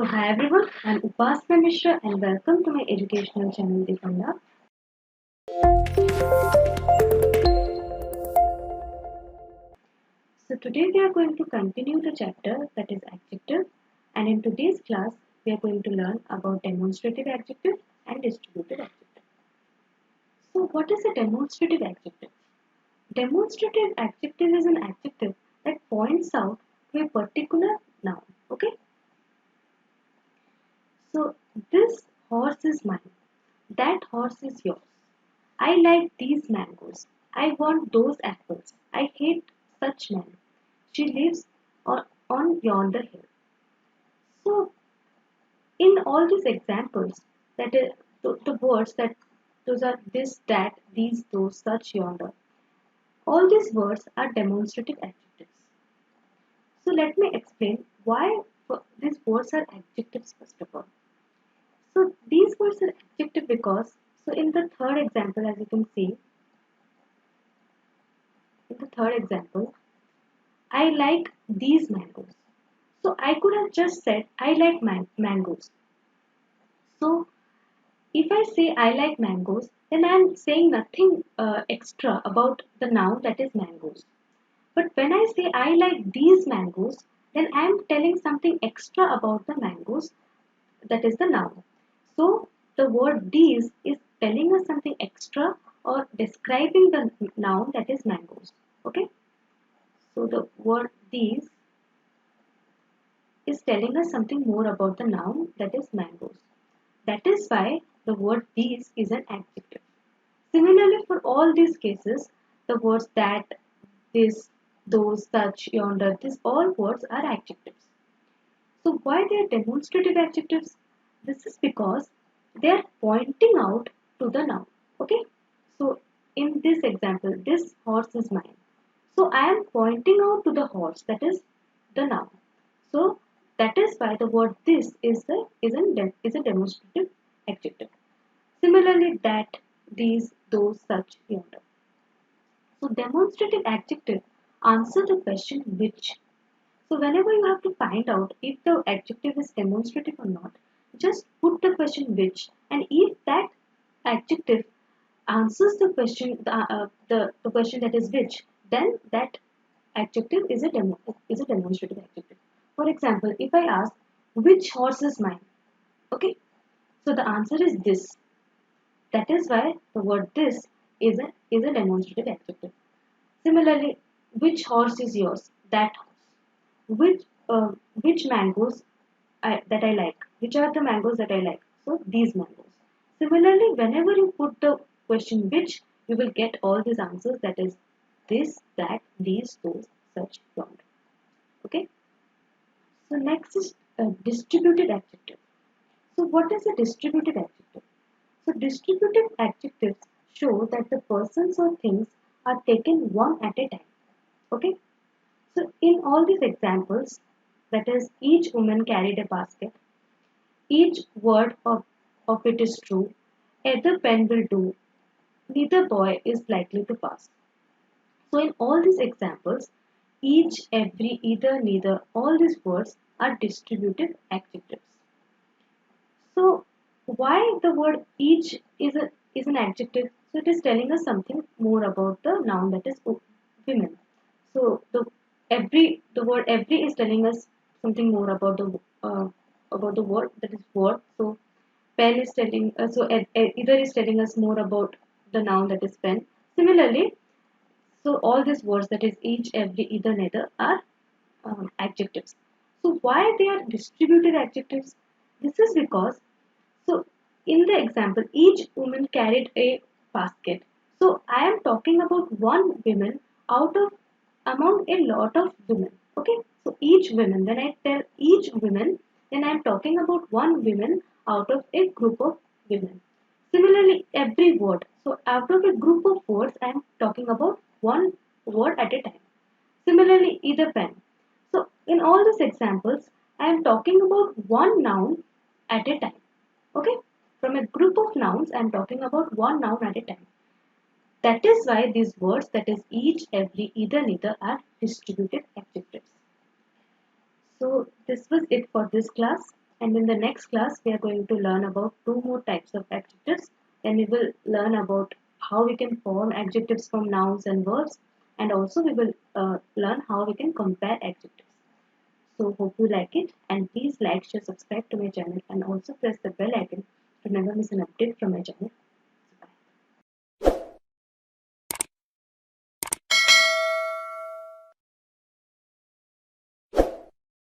So hi everyone, I'm Upasana Mishra and welcome to my educational channel Defender. So today we are going to continue the chapter that is adjective, and in today's class we are going to learn about demonstrative adjective and distributive adjective. So what is a demonstrative adjective? Demonstrative adjective is an adjective that points out to a particular noun. Okay. So this horse is mine. That horse is yours. I like these mangoes. I want those apples. I hate such men. She lives on yonder hill. So, in all these examples, that is, the words that those are this, that, these, those, such, yonder. All these words are demonstrative adjectives. So, let me explain why these words are adjectives first of all. So, these words are adjective because, so in the third example, as you can see, in the third example, I like these mangoes. So I could have just said I like mangoes. So if I say I like mangoes, then I am saying nothing extra about the noun that is mangoes. But when I say I like these mangoes, then I am telling something extra about the mangoes that is the noun. So the word these is telling us something extra or describing the noun that is mangoes. Okay. So the word these is telling us something more about the noun that is mangoes. That is why the word these is an adjective. Similarly, for all these cases, the words that, this, those, such, yonder, these all words are adjectives. So why they are demonstrative adjectives? This is because they are pointing out to the noun. Okay. So in this example, this horse is mine. So I am pointing out to the horse, that is the noun. So that is why the word this is a demonstrative adjective. Similarly, that, these, those, such, yonder. So demonstrative adjective answer the question which. So whenever you have to find out if the adjective is demonstrative or not, just put the question which, and if that adjective answers the question, the question that is which, then that adjective is a demonstrative adjective. For example, if I ask which horse is mine, okay, so the answer is this. That is why the word this is a demonstrative adjective. Similarly, which horse is yours? That horse. Which mangoes that I like? Which are the mangoes that I like? So these mangoes. Similarly, whenever you put the question which, you will get all these answers. That is this, that, these, those, such, yonder. Okay. So next is distributive adjective. So what is a distributive adjective? So distributive adjectives show that the persons or things are taken one at a time. Okay. So in all these examples, that is each woman carried a basket, each word of it is true, either pen will do, neither boy is likely to pass. So in all these examples, each, every, either, neither, all these words are distributive adjectives. So why the word each is an adjective? So it is telling us something more about the noun that is women. So the word every is telling us something more about the word that is word. So pen is telling either is telling us more about the noun that is pen. Similarly, so all these words that is each, every, either, neither are adjectives. So why they are distributed adjectives? This is because, so in the example, each woman carried a basket. So I am talking about one woman out of among a lot of women. Okay, so each woman. When I tell each woman, then I am talking about one woman out of a group of women. Similarly, every word. So out of a group of words, I am talking about one word at a time. Similarly, either pen. So in all these examples, I am talking about one noun at a time. Okay? From a group of nouns, I am talking about one noun at a time. That is why these words, that is each, every, either, neither, are distributive adjectives. So this was it for this class. And in the next class, we are going to learn about two more types of adjectives. Then we will learn about how we can form adjectives from nouns and verbs, and also we will learn how we can compare adjectives. So hope you like it, and please like, share, subscribe to my channel, and also press the bell icon to never miss an update from my channel.